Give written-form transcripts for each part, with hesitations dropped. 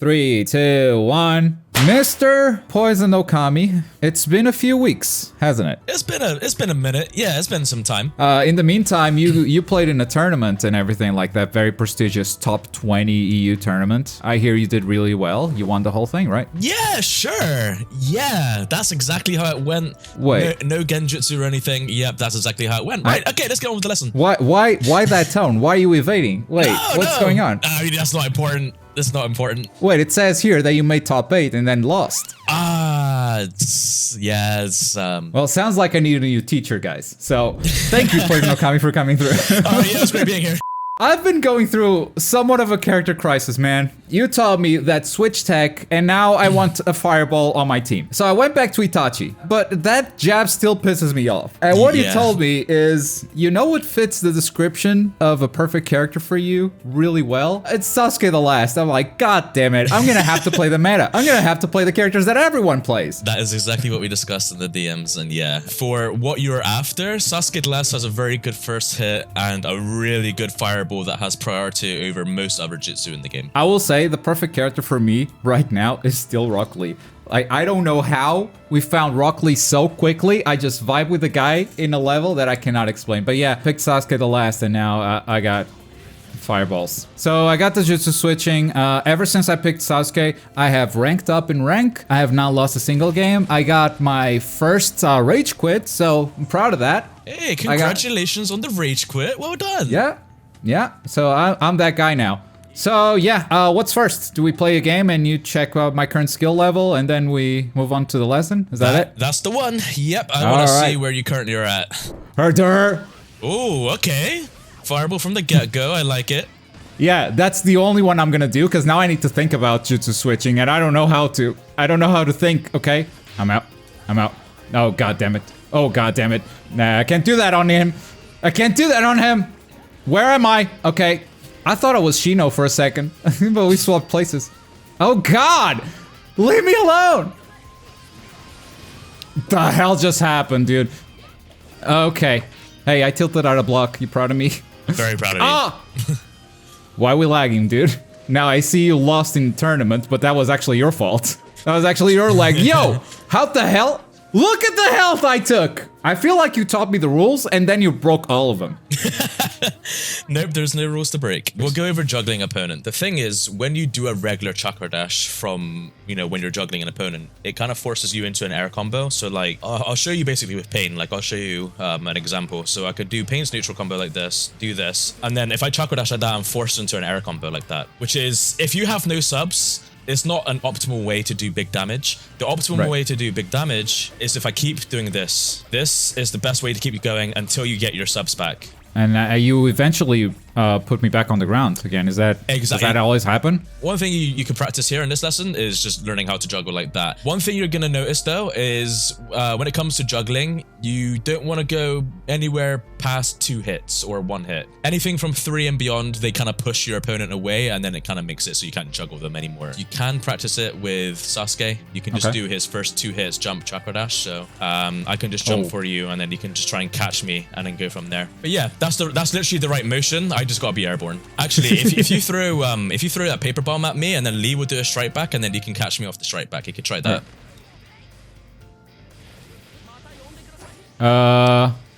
Three, two, one. Mr. Poison Okami, it's been a few weeks, hasn't it? It's been a minute. Yeah, it's been some time. In the meantime, you played in a tournament and everything like that, very prestigious top 20 EU tournament. I hear you did really well. You won the whole thing, right? Yeah, sure. Yeah, that's exactly how it went. Wait. No genjutsu or anything. Yep, that's exactly how it went. Right, okay, let's get on with the lesson. Why that tone? Why are you evading? Wait, what's going on? I mean, that's not important. That's not important. Wait, it says here that you made top 8 and then lost. Yes. Well, it sounds like I need a new teacher, guys. So, thank you, Poison Okami, for coming through. Oh, yeah, it's great being here. I've been going through somewhat of a character crisis, man. You told me that switch tech, and now I want a fireball on my team. So I went back to Itachi, but that jab still pisses me off. And what you told me is, you know what fits the description of a perfect character for you really well? It's Sasuke the Last. I'm like, God damn it, I'm gonna have to play the meta. I'm gonna have to play the characters that everyone plays. That is exactly what we discussed in the DMs, and yeah. For what you're after, Sasuke the Last has a very good first hit and a really good fireball that has priority over most other jutsu in the game. I will say the perfect character for me right now is still Rock Lee. I don't know how we found Rock Lee so quickly. I just vibe with the guy in a level that I cannot explain. But yeah, picked Sasuke the Last, and now I got fireballs. So I got the jutsu switching. Ever since I picked Sasuke, I have ranked up in rank. I have not lost a single game. I got my first rage quit, so I'm proud of that. Hey, congratulations on the rage quit. Well done. Yeah, so I'm that guy now. So yeah, what's first? Do we play a game and you check out my current skill level and then we move on to the lesson? Is that it? That's the one. Yep, I want to see where you currently are at. Herder. Oh, okay. Fireball from the get-go, I like it. Yeah, that's the only one I'm gonna do because now I need to think about jutsu switching and I don't know how to. I don't know how to think, okay? I'm out. Oh, god damn it. Oh, god damn it. Nah, I can't do that on him. I can't do that on him. Where am I? Okay. I thought it was Shino for a second, but we swapped places. Oh god! Leave me alone! The hell just happened, dude? Okay. Hey, I tilted out a block. You proud of me? Very proud of you. Ah! Why are we lagging, dude? Now I see you lost in the tournament, but that was actually your fault. That was actually your lag. Yo! How the hell? Look at the health I took! I feel like you taught me the rules and then you broke all of them. Nope, there's no rules to break. We'll go over juggling opponent. The thing is, when you do a regular chakra dash from, when you're juggling an opponent, it kind of forces you into an air combo. So like, I'll show you basically with Pain. Like, I'll show you an example. So I could do Pain's neutral combo like this, do this, and then if I chakra dash like that, I'm forced into an air combo like that. Which is, if you have no subs, it's not an optimal way to do big damage. The optimal way to do big damage is if I keep doing this. This is the best way to keep you going until you get your subs back. And you eventually put me back on the ground again. Is that Does that always happen? One thing you can practice here in this lesson is just learning how to juggle like that. One thing you're gonna notice though is when it comes to juggling, you don't want to go anywhere past 2 hits or 1 hit. Anything from 3 and beyond, they kind of push your opponent away, and then it kind of makes it so you can't juggle them anymore. You can practice it with Sasuke. You can just do his first 2 hits, jump, chakra dash. So I can just jump for you, and then you can just try and catch me, and then go from there. But yeah, that's literally the right motion. I just gotta be airborne. Actually, if you throw that paper bomb at me, and then Lee will do a strike back, and then you can catch me off the strike back. You could try that.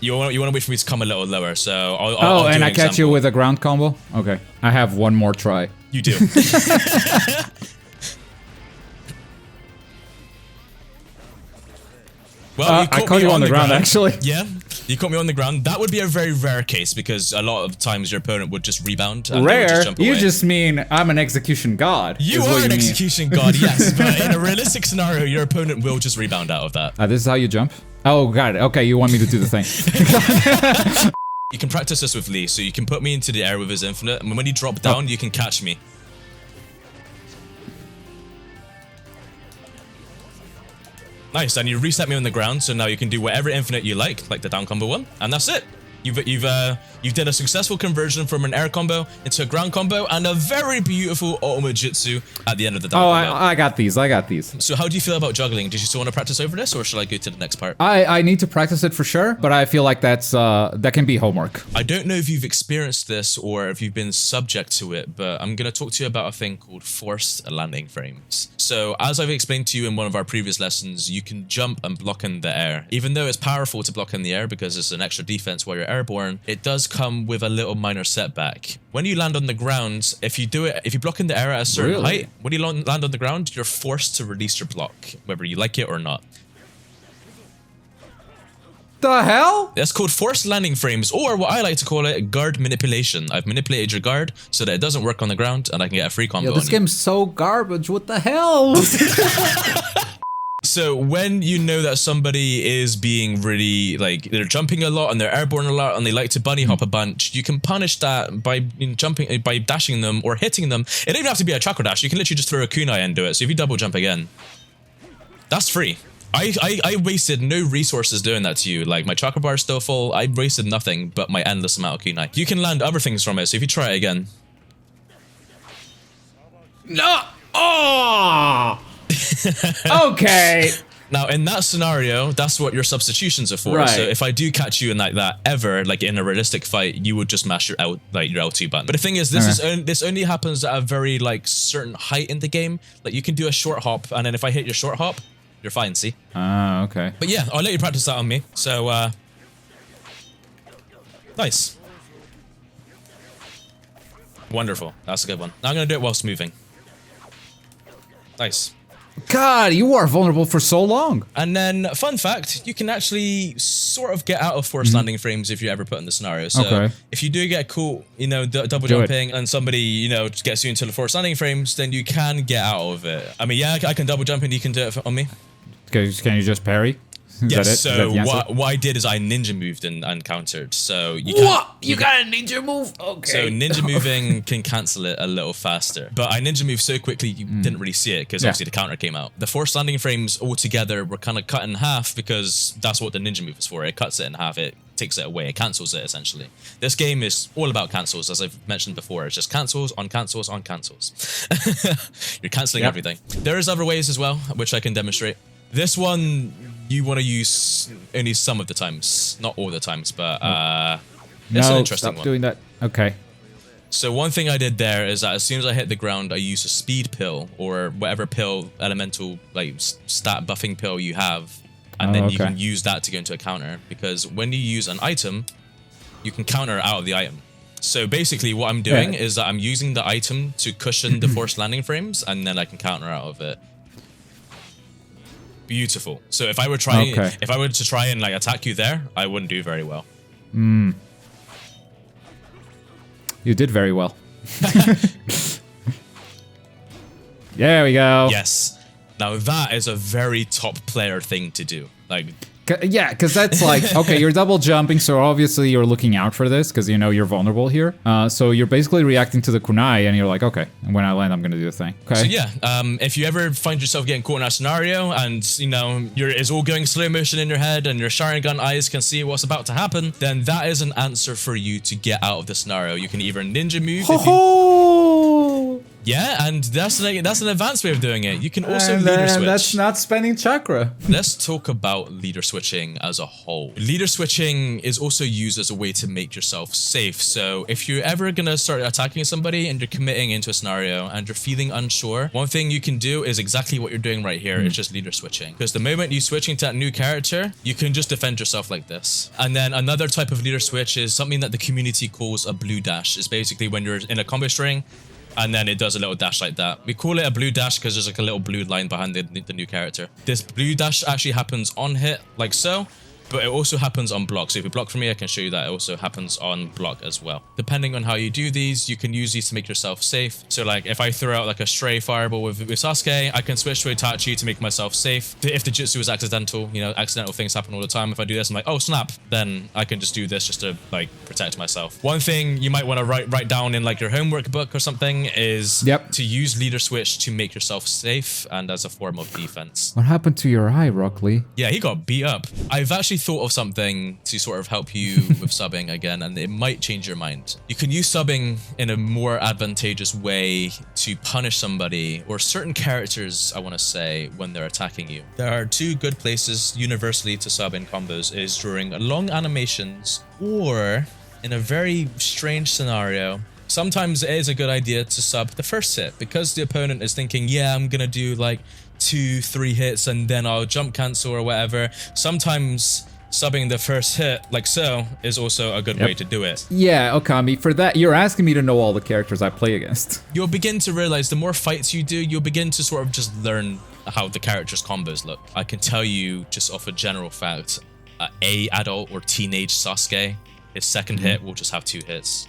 You want to wait for me to come a little lower, so I'll and I catch you with a ground combo? Okay. I have one more try. You do. Well, I caught you on the ground, actually. Yeah, you caught me on the ground. That would be a very rare case because a lot of times your opponent would just rebound. And rare? Just jump away. You just mean I'm an execution god. You are an execution god, yes. But in a realistic scenario, your opponent will just rebound out of that. This is how you jump? Oh, got it. Okay, you want me to do the thing. You can practice this with Lee, so you can put me into the air with his infinite, and when you drop down, you can catch me. Nice, and you reset me on the ground, so now you can do whatever infinite you like the down combo one, and that's it. You've done a successful conversion from an air combo into a ground combo and a very beautiful ultimate jutsu at the end of the down combo. I got these. So how do you feel about juggling? Do you still want to practice over this, or should I go to the next part? I need to practice it for sure, but I feel like that can be homework. I don't know if you've experienced this or if you've been subject to it, but I'm going to talk to you about a thing called forced landing frames. So as I've explained to you in one of our previous lessons, you can jump and block in the air. Even though it's powerful to block in the air because it's an extra defense while you're airborne, it does come with a little minor setback. When you land on the ground, if you block in the air at a certain height, when you land on the ground, you're forced to release your block, whether you like it or not. The hell? That's called forced landing frames, or what I like to call it, guard manipulation. I've manipulated your guard so that it doesn't work on the ground and I can get a free combo. Yo, this game's so garbage. What the hell? So when you know that somebody is being really, like, they're jumping a lot and they're airborne a lot and they like to bunny hop a bunch, you can punish that by by dashing them or hitting them. It doesn't even have to be a chakra dash. You can literally just throw a kunai into it. So if you double jump again, that's free. I wasted no resources doing that to you. Like, my chakra bar is still full. I wasted nothing but my endless amount of kunai. You can land other things from it. So if you try it again. No! Oh! Okay. Now, in that scenario, that's what your substitutions are for. Right. So if I do catch you in like that ever, like in a realistic fight, you would just mash your L2 button. But the thing is, this only happens at a very like certain height in the game. Like you can do a short hop, and then if I hit your short hop, you're fine. See? Okay. But yeah, I'll let you practice that on me. So, nice. Wonderful. That's a good one. Now I'm gonna do it whilst moving. Nice. God, you are vulnerable for so long. And then, fun fact, you can actually sort of get out of forced landing frames if you ever put in the scenario. So if you do get caught, you know, double jumping and somebody, you know, gets you into the forced landing frames, then you can get out of it. I mean, yeah, I can double jump and you can do it on me. Can you just parry? Yes, so what I did is I ninja moved and countered. So you can't, what? You got a ninja move? Okay. So ninja moving can cancel it a little faster. But I ninja moved so quickly you didn't really see it because obviously the counter came out. The forced landing frames altogether were kind of cut in half because that's what the ninja move is for. It cuts it in half. It takes it away. It cancels it essentially. This game is all about cancels, as I've mentioned before. It's just cancels on cancels on cancels. You're canceling everything. There is other ways as well, which I can demonstrate. This one you want to use only some of the times, not all the times, but it's an interesting one. Stop doing that. Okay. So one thing I did there is that as soon as I hit the ground, I use a speed pill or whatever pill, elemental, like stat buffing pill you have, and then you can use that to go into a counter, because when you use an item, you can counter out of the item. So basically what I'm doing is that I'm using the item to cushion the forced landing frames, and then I can counter out of it. Beautiful. So if I were trying, if I were to try and like attack you there, I wouldn't do very well. You did very well. There we go. Yes. Now that is a very top player thing to do. Like, yeah, because that's like, okay, you're double jumping, so obviously you're looking out for this because you know you're vulnerable here. So you're basically reacting to the kunai, and you're like, okay, and when I land, I'm gonna do the thing. Okay. So yeah, if you ever find yourself getting caught in that scenario, and you know it's all going slow motion in your head, and your Sharingan eyes can see what's about to happen, then that is an answer for you to get out of the scenario. You can either ninja move. Yeah, and that's an advanced way of doing it. You can also leader switch. That's not spending chakra. Let's talk about leader switching as a whole. Leader switching is also used as a way to make yourself safe. So if you're ever gonna start attacking somebody and you're committing into a scenario and you're feeling unsure, one thing you can do is exactly what you're doing right here. It's just leader switching. Because the moment you switch into that new character, you can just defend yourself like this. And then another type of leader switch is something that the community calls a blue dash. It's basically when you're in a combo string, and then it does a little dash like that. We call it a blue dash because there's like a little blue line behind the new character. This blue dash actually happens on hit, like so, but it also happens on block. So if you block from me, I can show you that it also happens on block as well. Depending on how you do these, you can use these to make yourself safe. So like if I throw out like a stray fireball with Sasuke, I can switch to Itachi to make myself safe. If the jutsu is accidental, you know, accidental things happen all the time. If I do this, I'm like, oh snap, then I can just do this just to like protect myself. One thing you might want to write down in like your homework book or something is to use leader switch to make yourself safe and as a form of defense. What happened to your eye, Rock Lee? Yeah, he got beat up. I've actually actually thought of something to sort of help you with subbing again, and it might change your mind. You can use subbing in a more advantageous way to punish somebody or certain characters, I want to say, when they're attacking you. There are two good places universally to sub in combos is during long animations or in a very strange scenario. Sometimes it is a good idea to sub the first hit because the opponent is thinking, yeah, I'm gonna do like 2-3 hits and then I'll jump cancel or whatever. Sometimes subbing the first hit, like so, is also a good way to do it. Yeah, Okami, for that, you're asking me to know all the characters I play against. You'll begin to realize the more fights you do, you'll begin to sort of just learn how the characters' combos look. I can tell you just off a general fact, a adult or teenage Sasuke, his second hit will just have 2 hits.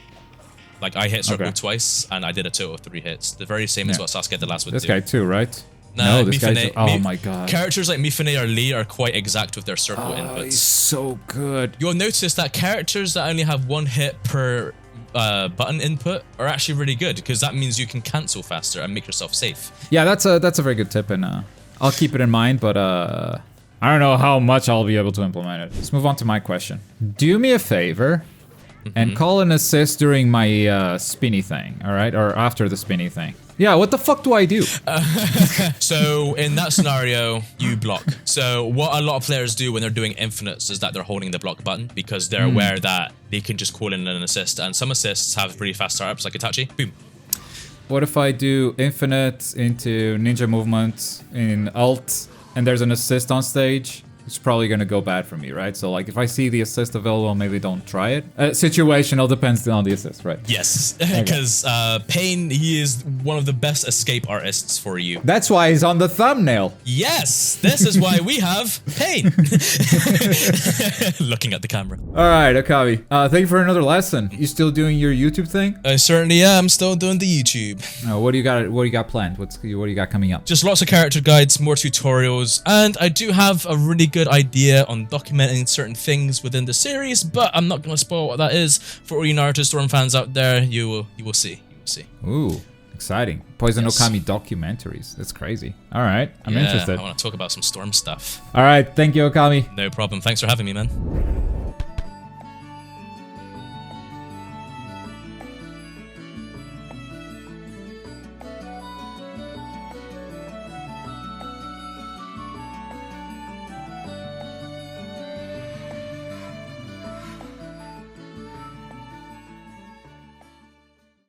Like, I hit circle twice, and I did a total of 3 hits. The very same as what Sasuke the last would do. This guy too, right? No, this guy's... Oh my god. Characters like Mifune or Lee are quite exact with their circle inputs. He's so good. You'll notice that characters that only have 1 hit per button input are actually really good, because that means you can cancel faster and make yourself safe. Yeah, that's a very good tip, and I'll keep it in mind, but I don't know how much I'll be able to implement it. Let's move on to my question. Do me a favor and call an assist during my spinny thing, all right? Or after the spinny thing. Yeah, what the fuck do I do? So in that scenario, you block. So what a lot of players do when they're doing infinites is that they're holding the block button because they're aware that they can just call in an assist. And some assists have really fast startups like Itachi. Boom. What if I do infinite into ninja movement in alt and there's an assist on stage? It's probably gonna go bad for me, right? So like if I see the assist available, maybe don't try it. Situational, depends on the assist, right? Yes, because Pain, he is one of the best escape artists for you. That's why he's on the thumbnail. Yes, this is why we have Pain. Looking at the camera. All right, Okami. Thank you for another lesson. You still doing your YouTube thing? I certainly am still doing the YouTube. What do you got? What do you got planned? What do you got coming up? Just lots of character guides, more tutorials, and I do have a really good idea on documenting certain things within the series, but I'm not going to spoil what that is. For all you Naruto Storm fans out there, you will see. You will see. Ooh, exciting. Poison Okami documentaries. That's crazy. All right, I'm interested. I want to talk about some Storm stuff. All right, thank you, Okami. No problem. Thanks for having me, man.